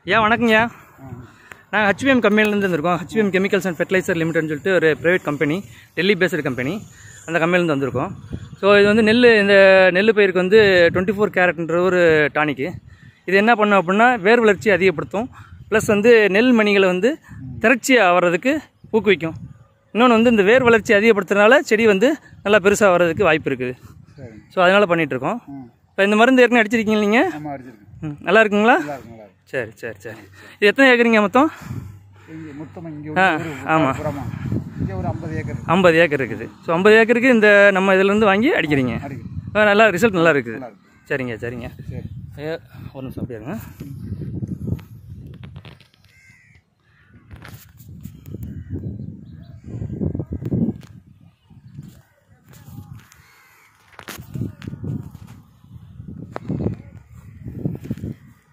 ஐயா வணக்கங்கய்யா. நாங்கள் HPM கம்பெனிலேருந்து வந்திருக்கோம். HPM கெமிக்கல்ஸ் அண்ட் ஃபெர்டிலைசர் லிமிடெட்னு சொல்லிட்டு ஒரு private company, Delhi based company. அந்த கம்பெனிலேருந்து வந்திருக்கோம். ஸோ இது வந்து இந்த நெல் பயிருக்கு வந்து 24 கேரட்ன்ற ஒரு டானிக்கு. இது என்ன பண்ணும் அப்படின்னா வேர் வளர்ச்சி அதிகப்படுத்தும், ப்ளஸ் வந்து நெல் மணிகளை வந்து திரட்சி ஆகிறதுக்கு ஊக்குவிக்கும். இன்னொன்று வந்து இந்த வேர் வளர்ச்சி அதிகப்படுத்துறதுனால செடி வந்து நல்லா பெருசாக வர்றதுக்கு வாய்ப்பு இருக்குது. ஸோ அதனால் பண்ணிகிட்ருக்கோம். இப்போ இந்த மருந்து ஏற்கனவே அடிச்சிருக்கீங்க நீங்கள்? நல்லா இருக்குங்களா? சரி சரி சரி. இது எத்தனை ஏக்கரிங்க மொத்தம்? ஆமாம், 50 ஏக்கர் இருக்குது. ஸோ 50 ஏக்கருக்கு இந்த நம்ம இதிலேருந்து வாங்கி அடிக்கிறீங்க. நல்லா ரிசல்ட் நல்லா இருக்குது. சரிங்க சரிங்க. ஒரு நிமிஷம் அப்படியே இருங்க.